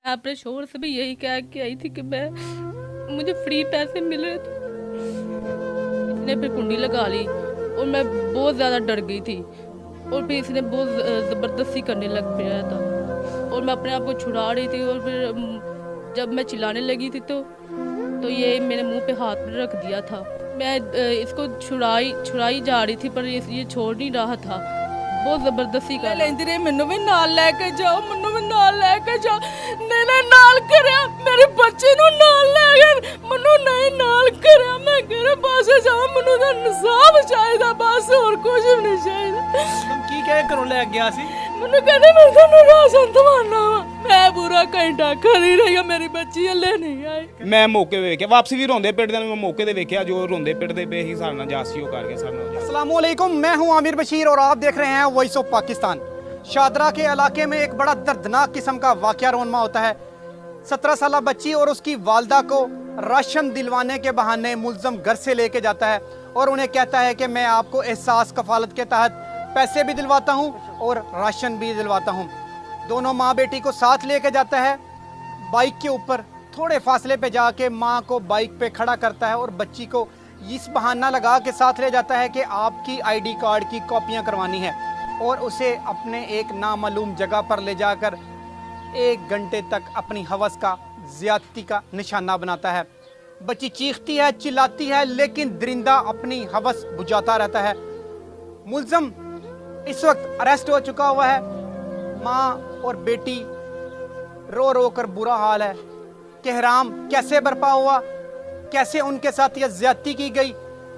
मैं अपने शोहर से भी यही कह के आई थी कि मैं मुझे फ्री पैसे मिल रहे थे। इसने फिर कुंडी लगा ली और मैं बहुत ज़्यादा डर गई थी और फिर इसने बहुत ज़बरदस्ती करने लग गया था और मैं अपने आप को छुड़ा रही थी और फिर जब मैं चिल्लाने लगी थी तो ये मेरे मुंह पे हाथ रख दिया था। मैं इसको छुड़ाई जा रही थी पर ये छोड़ नहीं रहा था, बहुत ज़बरदस्ती कर लेंदी रही। मैनू भी नाल लेके जाओ, मैनू भी नाल लेके जाओ, नहीं नाल करे मेरे बच्चे नू नाल ले गए, मैनू नहीं नाल करे। मैं घर पास जाओ, मैनू तो इंसाफ चाहिए बस, और कुछ भी नहीं चाहिए। तुम की क्या घरों ले गया सी? मैनू कहने मैं तेनू राशन दवाना वा, मैं पूरा घंटा खड़ी रही, मेरी बच्ची हले नहीं आई। मैं मौके पे वेख्या, वापसी भी रोंदे पिटदे मैं मौके ते वेख्या, जो रोंदे पिटदे पे ही सारे नाल जासियो करके सारे नाल। अस्सलामुअलैकुम, मैं हूं आमिर बशीर और आप देख रहे हैं वॉइस ऑफ पाकिस्तान। शादरा के इलाके में एक बड़ा दर्दनाक किस्म का वाकया रोनमा होता है। 17 साल बच्ची और उसकी वालदा को राशन दिलवाने के बहाने मुल्ज़म घर से लेके जाता है और उन्हें कहता है कि मैं आपको एहसास कफालत के तहत पैसे भी दिलवाता हूं और राशन भी दिलवाता हूं। दोनों माँ बेटी को साथ लेके जाता है। बाइक के ऊपर थोड़े फासले पे जाके माँ को बाइक पे खड़ा करता है और बच्ची को इस बहाना लगा के साथ ले जाता है कि आपकी आईडी कार्ड की कॉपियाँ करवानी है और उसे अपने एक नामालूम जगह पर ले जाकर 1 घंटे तक अपनी हवस का ज्यादती का निशाना बनाता है। बच्ची चीखती है, चिल्लाती है, लेकिन दरिंदा अपनी हवस बुझाता रहता है। मुल्ज़म इस वक्त अरेस्ट हो चुका हुआ है। माँ और बेटी रो रो कर बुरा हाल है। कहराम कैसे बर्पा हुआ, कैसे उनके साथ यह ज्यादती की गई,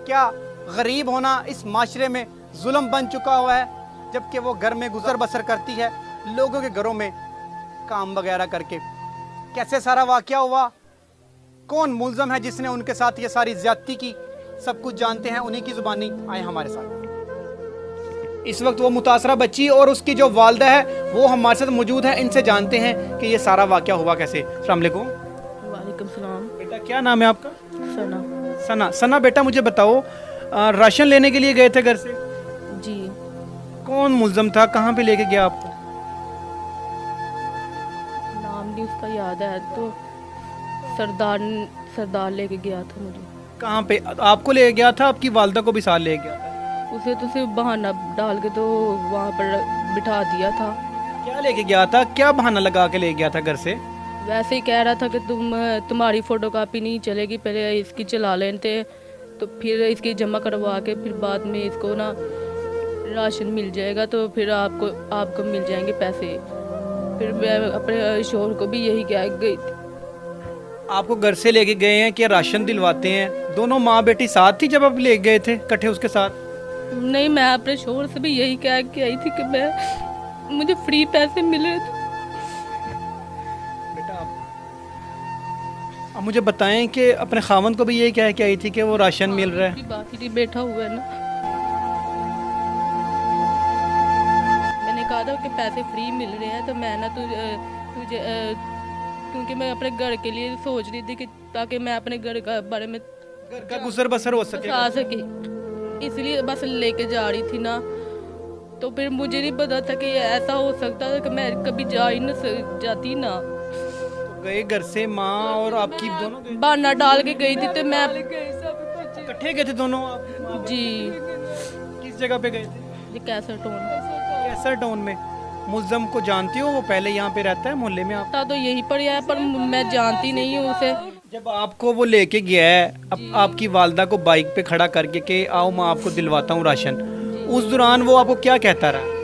क्या गरीब होना इस माशरे में जुल्म बन चुका हुआ है, जबकि वो घर में गुजर बसर करती है लोगों के घरों में काम वगैरह करके। कैसे सारा वाकया हुआ, कौन मुल्ज़म है जिसने उनके साथ ये सारी ज्यादती की, सब कुछ जानते हैं उन्हीं की ज़ुबानी। आए हमारे साथ। इस वक्त वो मुतासरा बच्ची और उसकी जो वालदा है वो हमारे साथ मौजूद है। इनसे जानते हैं कि ये सारा वाकया हुआ कैसे। अस्सलाम वालेकुम। वालेकुम सलाम। बेटा क्या नाम है आपका? सना। सना। सना बेटा मुझे बताओ, राशन लेने के लिए गए थे घर से, जी। कौन मुल्ज़म था, कहाँ पे लेके गया आपको? नाम नहीं उसका याद है, तो सरदार लेके गया था मुझे। कहाँ पे आपको ले गया था? आपकी वालदा को भी साथ ले गया था? उसे तो सिर्फ बहाना डाल के तो वहाँ पर बिठा दिया था। क्या लेके गया था, क्या बहाना लगा के ले गया था घर से? वैसे ही कह रहा था कि तुम्हारी फोटोकॉपी नहीं चलेगी, पहले इसकी चला लेते तो फिर इसकी जमा करवा के फिर बाद में इसको ना राशन मिल जाएगा, तो फिर आपको मिल जाएंगे पैसे। फिर मैं अपने शोहर को भी यही कह गई थी। आपको घर से लेके गए हैं कि राशन दिलवाते हैं? दोनों माँ बेटी साथ थी जब आप ले गए थे इकट्ठे उसके साथ? नहीं, मैं अपने शोहर से भी यही कह के आई थी कि मुझे फ्री पैसे मिल रहे थे। बेटा अब मुझे बताएं कि अपने खामन को भी यही कह के आई थी कि वो राशन मिल रहा है? बात ही बैठा हुआ है ना, मैंने कहा था कि पैसे फ्री मिल रहे हैं, तो मैं ना तुझे क्योंकि मैं अपने घर के लिए सोच रही थी कि ताकि मैं अपने घर का बारे में घर का गुजर बसर हो सके। आ सके, इसलिए बस लेके जा रही थी ना। तो फिर मुझे नहीं पता था कि ऐसा हो सकता था कि मैं कभी जा ही न जाती ना। तो गए घर से माँ और आपकी दोनों गए? बहाना डाल के गई थी, तो मैं इकट्ठे गए थे दोनों आप? जी। किस जगह पे गए थे? ये कैसा टोन कैसर टाउन में। मुल्ज़म को जानती हो? वो पहले यहाँ पे रहता है मोहल्ले में? आप था तो यही पड़ है, पर मैं जानती नहीं हूँ उसे। जब आपको वो लेके गया है आपकी वालदा को बाइक पे खड़ा करके कि आओ मैं आपको दिलवाता हूँ राशन, उस दौरान वो आपको क्या कहता रहा?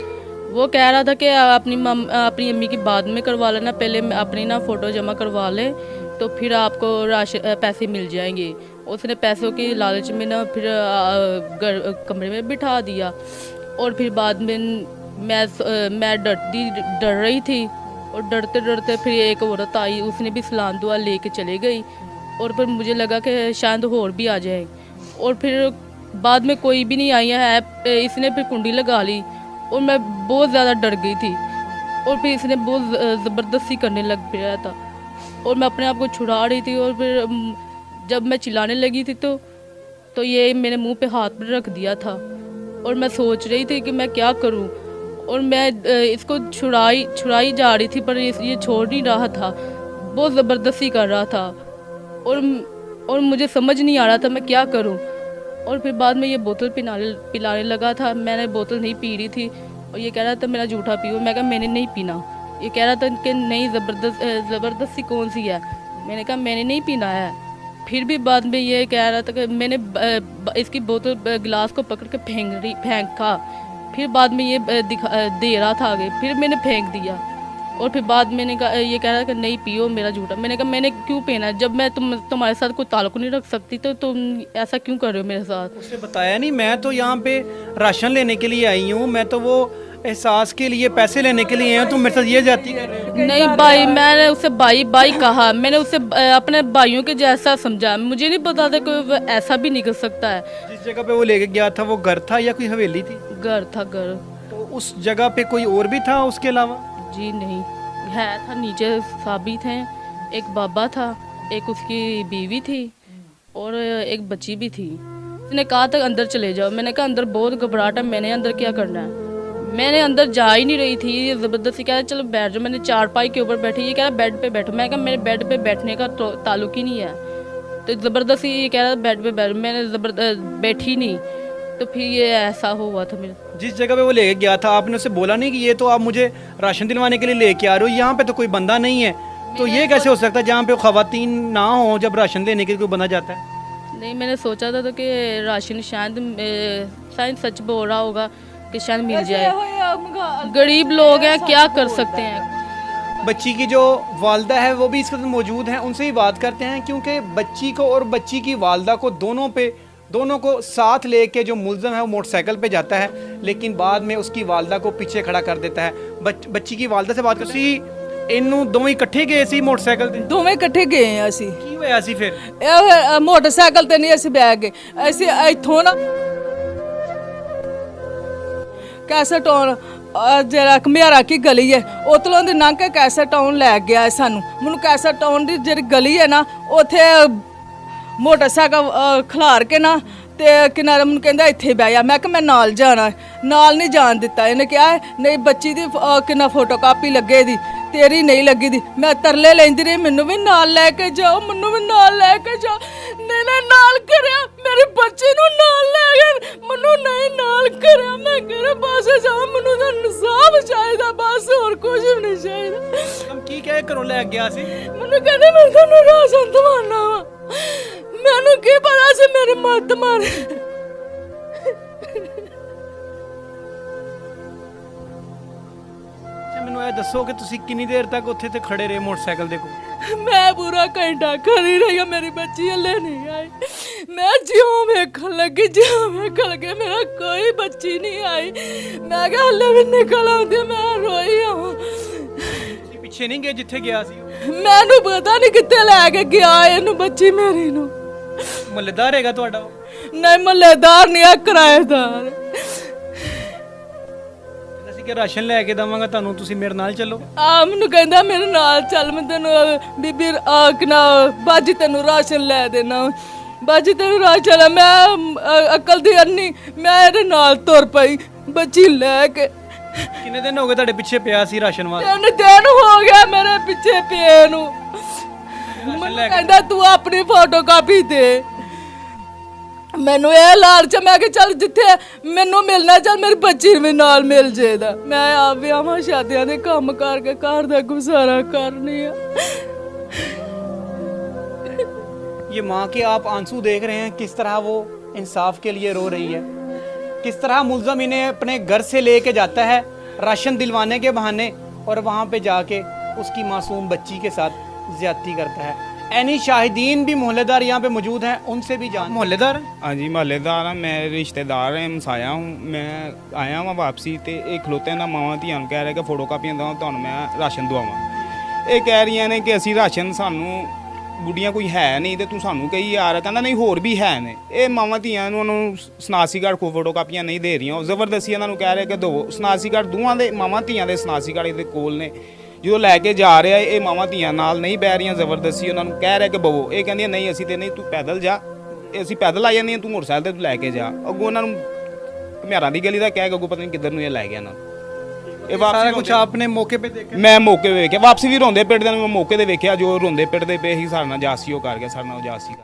वो कह रहा था कि अपनी अम्मी की बाद में करवा लेना, पहले अपनी ना फ़ोटो जमा करवा ले तो फिर आपको राशन पैसे मिल जाएंगे। उसने पैसों की लालच में ना फिर कमरे में बिठा दिया और फिर बाद में मैं डर रही थी और डरते डरते फिर एक औरत आई, उसने भी सलाम दुआ लेके चले गई और फिर मुझे लगा कि शायद और भी आ जाए और फिर बाद में कोई भी नहीं आई है। इसने फिर कुंडी लगा ली और मैं बहुत ज़्यादा डर गई थी और फिर इसने बहुत ज़बरदस्ती करने लग गया था और मैं अपने आप को छुड़ा रही थी और फिर जब मैं चिल्लाने लगी थी तो ये मेरे मुंह पे हाथ रख दिया था और मैं सोच रही थी कि मैं क्या करूं और मैं इसको छुड़ाई जा रही थी, पर ये छोड़ नहीं रहा था, बहुत ज़बरदस्ती कर रहा था। और मुझे समझ नहीं आ रहा था मैं क्या करूं। और फिर बाद में ये बोतल पिलाने लगा था। मैंने बोतल नहीं पी रही थी और ये कह रहा था मेरा जूठा पियो। मैं कहा मैंने नहीं पीना। ये कह रहा था कि नहीं, ज़बरदस्ती कौन सी है। मैंने कहा मैंने नहीं पीना है। फिर भी बाद में ये कह रहा था कि मैंने इसकी बोतल गिलास को पकड़ के फेंका। फिर बाद में ये दे रहा था आगे, फिर मैंने फेंक दिया। और फिर बाद मैंने कहा, ये कह रहा कि नहीं पियो मेरा झूठा। मैंने कहा मैंने क्यों पीना है, जब मैं तुम्हारे साथ कोई ताल्लुक नहीं रख सकती तो तुम ऐसा क्यों कर रहे हो मेरे साथ। उसने बताया नहीं, मैं तो यहाँ पे राशन लेने के लिए आई हूँ, मैं तो वो एहसास के लिए पैसे लेने के लिए आई हूँ, तुम मेरे साथ ये जाती कर रहे हो। नहीं भाई, मैंने उसे भाई कहा, मैंने उसे अपने भाइयों के जैसा समझा। मुझे नहीं पता था कि ऐसा भी निकल सकता है। जिस जगह पे वो लेके गया था वो घर था या कोई हवेली थी? घर था, घर। तो उस जगह पे कोई और भी था उसके अलावा? जी नहीं, है था, नीचे साबी थे, एक बाबा था, एक उसकी बीवी थी और एक बच्ची भी थी। उसने कहा था अंदर चले जाओ। मैंने कहा अंदर बहुत घबराहट है, मैंने अंदर क्या करना है। मैंने अंदर जा ही नहीं रही थी। ये ज़बरदस्ती कह रहा चलो बैठ जाओ। मैंने चारपाई के ऊपर बैठी, ये कह रहा बेड पे बैठो। मैं कहा मेरे बेड पे बैठने का ताल्लुक ही नहीं है। तो ज़बरदस्ती ये कह रहा बेड पे बैठ, मैंने बैठी नहीं। तो फिर ये ऐसा हुआ था मेरे। जिस जगह पे वो लेके गया था आपने उसे बोला नहीं कि ये तो आप मुझे राशन दिलवाने के लिए लेके आ रहे हो, यहाँ पे तो कोई बंदा नहीं है, तो ये कैसे हो सकता है जहाँ पे खवातीन ना हो जब राशन देने के लिए कोई बंदा जाता है? नहीं, मैंने सोचा था तो कि राशन शायद सच बोल रहा होगा कि शायद मिल जाए। गरीब लोग हैं, क्या कर सकते हैं। बच्ची की जो वालदा है वो भी इस वक्त मौजूद हैं, उनसे ही बात करते हैं, क्योंकि बच्ची को और बच्ची की वालदा को दोनों को साथ लेके जो मुल्ज़म है वो मोटरसाइकिल पे जाता है, लेकिन बाद में उसकी वालदा को पीछे खड़ा कर देता है। बच्ची की वालदा से बात कर सी इनू दोवें इकट्ठे गए सी मोटरसाइकिल ਤੇ? ਦੋਵੇਂ ਇਕੱਠੇ ਗਏ ਆ ਅਸੀਂ। ਕੀ ਹੋਇਆ ਸੀ ਫਿਰ? ਇਹ ਮੋਟਰਸਾਈਕਲ ਤੇ ਨਹੀਂ ਅਸੀਂ ਬੈਠ ਗਏ, ਅਸੀਂ ਇੱਥੋਂ ਨਾ ਕੈਸਟਾਊਨ ਜਿਹੜਾ ਘਮਿਆਰਾ ਕੀ ਗਲੀ ਹੈ ਉਤਲੋਂ ਦੀ ਲੰਘ ਕੇ ਕੈਸਟਾਊਨ ਲੈ ਗਿਆ ਸਾਨੂੰ। ਮੈਨੂੰ ਕੈਸਟਾਊਨ ਦੀ ਜਿਹੜੀ ਗਲੀ ਹੈ ਨਾ ਉੱਥੇ ਮੋਟਰਸਾਈਕਲ ਖਿਲਾਰ ਕੇ ਨਾ ਤੇ ਕਿਨਾਰੇ ਮੈਨੂੰ ਕਹਿੰਦਾ ਇੱਥੇ ਬਹਿ ਜਾ। ਮੈਂ ਕਿਹਾ ਮੈਂ ਨਾਲ ਜਾਣਾ, ਨਾਲ ਨਹੀਂ ਜਾਣ ਦਿੱਤਾ। ਇਹਨੇ ਕਿਹਾ ਨਹੀਂ ਬੱਚੀ ਦੀ ਕਿੰਨਾ ਫੋਟੋ ਕਾਪੀ ਲੱਗੇ ਦੀ, ਤੇਰੀ ਨਹੀਂ ਲੱਗੀ ਦੀ। ਮੈਂ ਤਰਲੇ ਲੈਂਦੀ ਰਹੀ ਮੈਨੂੰ ਵੀ ਨਾਲ ਲੈ ਕੇ ਜਾਓ, ਮੈਨੂੰ ਵੀ ਨਾਲ ਲੈ ਕੇ ਜਾਓ। ਨਹੀਂ ਨਾਲ ਕਰਿਆ, ਮੇਰੀ ਬੱਚੀ ਨੂੰ ਨਾਲ ਲੈ ਗਏ, ਮੈਨੂੰ ਨਹੀਂ ਨਾਲ ਕਰਿਆ। ਮੈਂ ਕਿਹਾ ਬਸ ਜਾ, ਮੈਨੂੰ ਤਾਂ ਇਨਸਾਫ ਚਾਹੀਦਾ, ਬਸ ਹੋਰ ਕੁਝ ਵੀ ਨਹੀਂ ਚਾਹੀਦਾ। ਹਮ ਕੀ ਕਹਿ ਘਰੋਂ ਲੈ ਗਿਆ ਸੀ? ਮੈਨੂੰ ਕਹਿੰਦੇ ਮੈਂ ਤੁਹਾਨੂੰ ਰਾਸ਼ਨ ਦਵਾਨਾ ਵਾ। ਮੈਨੂੰ ਕੀ ਪਤਾ ਸੀ ਮੇਰੀ ਮੱਤ ਮਾਰੇ। ਮੈਨੂੰ ਇਹ ਦੱਸੋ ਕਿ ਤੁਸੀਂ ਕਿੰਨੀ ਦੇਰ ਤੱਕ ਉੱਥੇ ਤੇ ਖੜੇ ਰਹੇ ਮੋਟਰਸਾਈਕਲ ਦੇ ਕੋਲ? ਮੈਂ ਪੂਰਾ ਘੰਟਾ ਖੜੀ ਰਹੀ ਹਾਂ, ਮੇਰੀ ਬੱਚੀ ਹਲੇ ਨਹੀਂ ਆਈ। ਮੈਂ ਜਿਉਂ ਵੇਖਣ ਲੱਗੀ ਮੇਰਾ ਕੋਈ ਬੱਚੀ ਨਹੀਂ ਆਈ। ਮੈਂ ਕਿਹਾ ਹਲੇ ਵੀ ਨਿਕਲ ਆਉਂਦੀ, ਮੈਂ ਰੋਈ ਆਵਾਂ। ਤੁਸੀਂ ਪਿੱਛੇ ਨਹੀਂ ਗਏ ਜਿੱਥੇ ਗਿਆ ਸੀ? ਮੈਨੂੰ ਪਤਾ ਨਹੀਂ ਕਿੱਥੇ ਲੈ ਕੇ ਗਿਆ ਇਹਨੂੰ, ਬੱਚੀ ਮੇਰੀ ਨੂੰ। ਮੁਹੱਲੇਦਾਰ ਹੈਗਾ ਤੁਹਾਡਾ ਉਹ? ਨਹੀਂ ਮੁਹੱਲੇਦਾਰ ਨਹੀਂ ਆ, ਕਿਰਾਏਦਾਰ। ਅਸੀਂ ਕਿ ਰਾਸ਼ਨ ਲੈ ਕੇ ਦਵਾਂਗਾ ਤੁਹਾਨੂੰ, ਤੁਸੀਂ ਮੇਰੇ ਨਾਲ ਚੱਲੋ। ਆ ਮੈਨੂੰ ਕਹਿੰਦਾ ਮੇਰੇ ਨਾਲ ਚੱਲ, ਮੈਂ ਤੈਨੂੰ ਬੀਬੀ ਬਾਜੀ ਤੈਨੂੰ ਰਾਸ਼ਨ ਲੈ ਦੇਣਾ, ਬਾਜੀ ਤੈਨੂੰ ਰਾਸ਼ਨ। ਮੈਂ ਅਕਲ ਦੀ ਅੰਨੀ, ਮੈਂ ਇਹਦੇ ਨਾਲ ਤੁਰ ਪਈ ਬੱਚੀ ਲੈ ਕੇ। ਕਿੰਨੇ ਦਿਨ ਹੋ ਗਏ ਤੁਹਾਡੇ ਪਿੱਛੇ ਪਿਆ ਸੀ ਰਾਸ਼ਨ ਵਾਸਤੇ? 3 ਦਿਨ ਹੋ ਗਿਆ ਮੇਰੇ ਪਿੱਛੇ ਪਏ ਨੂੰ। ਮੈਨੂੰ ਕਹਿੰਦਾ ਤੂੰ ਆਪਣੀ ਫੋਟੋ ਕਾਪੀ ਦੇ। ਮੈਨੂੰ ਇਹ ਲਾਲਚ, ਮੈਂ ਕਿ ਚੱਲ ਜਿੱਥੇ ਮੈਨੂੰ ਮਿਲਣਾ ਚੱਲ ਮੇਰੀ ਬੱਚੀ ਵੀ ਨਾਲ ਮਿਲ ਜਾਏਦਾ। ਮੈਂ ਆ ਵਿਆਹਾਂ ਸ਼ਾਦੀਆਂ ਦੇ ਕੰਮ ਕਰਕੇ ਘਰ ਦਾ ਗੁਜ਼ਾਰਾ ਕਰਨੀ ਆ। ये माँ के आप आंसू देख रहे हैं, किस तरह वो इंसाफ के लिए रो रही है, किस तरह मुल्ज़म इन्हें अपने घर से लेके जाता है राशन दिलवाने के बहाने और वहाँ पे जाके उसकी मासूम बच्ची के साथ ज़्यादती करता है। ऐनी शाहिदीन भी मोहल्लेदार यहाँ पे मौजूद हैं, उनसे भी जान। मोहल्लेदार हैं? हाँ जी, महल्लेदार हाँ, मैं रिश्तेदार हैं, मसाया हूँ। मैं आया वहाँ वापसी तो ये खलोते ना मावां धियां कह रहे कि फोटो कापियां दवां ਤੁਹਾਨੂੰ मैं राशन दवावां। ਇਹ ਕਹਿ ਰਹੀਆਂ ਨੇ ਕਿ ਅਸੀਂ ਰਾਸ਼ਨ ਸਾਨੂੰ ਗੁੱਡੀਆਂ ਕੋਈ ਹੈ ਨਹੀਂ ਤੇ ਤੂੰ ਸਾਨੂੰ ਕਹੀ ਯਾਰ। ਕਹਿੰਦਾ ਨਹੀਂ ਹੋਰ ਵੀ ਹੈ ਨੇ। ਇਹ ਮਾਵਾਂ ਧੀਆਂ ਨੂੰ ਉਹਨੂੰ ਸਨਾਸੀਗੜ੍ਹ ਕੋ ਫੋਟੋ ਕਾਪੀਆਂ ਨਹੀਂ ਦੇ ਰਹੀਆਂ, ਉਹ ਜ਼ਬਰਦਸਤੀ ਇਹਨਾਂ ਨੂੰ ਕਹਿ ਰਹੇ ਕਿ ਦੋ ਸਨਾਸੀਗੜ੍ਹ ਦੋਵਾਂ ਦੇ ਮਾਵਾਂ ਧੀਆਂ ਦੇ ਸਨਾਸੀਗੜ੍ਹ ਦੇ ਕੋਲ ਨੇ। ਜਦੋਂ ਲੈ ਕੇ ਜਾ ਰਿਹਾ ਇਹ ਮਾਵਾਂ ਧੀਆਂ ਨਾਲ ਨਹੀਂ ਬਹਿ ਰਹੀਆਂ, ਜ਼ਬਰਦਸਤੀ ਉਹਨਾਂ ਨੂੰ ਕਹਿ ਰਿਹਾ ਕਿ ਬਵੋ। ਇਹ ਕਹਿੰਦੀਆਂ ਨਹੀਂ ਅਸੀਂ ਤੇ ਨਹੀਂ, ਤੂੰ ਪੈਦਲ ਜਾ, ਅਸੀਂ ਪੈਦਲ ਆ ਜਾਂਦੀਆਂ, ਤੂੰ ਮੋਟਰਸਾਈਕਲ ਤੇ ਤੂੰ ਲੈ ਕੇ ਜਾ। ਅੱਗੋਂ ਉਹਨਾਂ ਨੂੰ ਘਮਿਆਰਾਂ ਦੀ ਗਲੀ ਦਾ ਕਹਿ ਕੇ ਅੱਗੋਂ ਪਤਾ ਨਹੀਂ ਕਿੱਧਰ ਨੂੰ ਇਹ ਲੈ ਗਿਆ ਨਾ। ਇਹ ਵਾਪਸੀ ਸਾਰਾ ਕੁਝ ਰੋਂਦੇ- ਆਪਨੇ ਮੌਕੇ पे देखा? ਮੈਂ ਮੌਕੇ ਵੇਖਿਆ ਵਾਪਸੀ ਵੀ ਰੋਂਦੇ ਪਿੱਟਦੇ ਨੇ, ਮੈਂ ਮੌਕੇ ਤੇ ਵੇਖਿਆ ਜੋ ਰੋਂਦੇ ਪਿੱਟਦੇ ਪਏ ਸੀ ਸਾਡੇ ਨਾਲ ਜਾਸੀ ਉਹ ਕਰ ਗਿਆ ਸਾਡੇ ਨਾਲ ਜਾਸੀ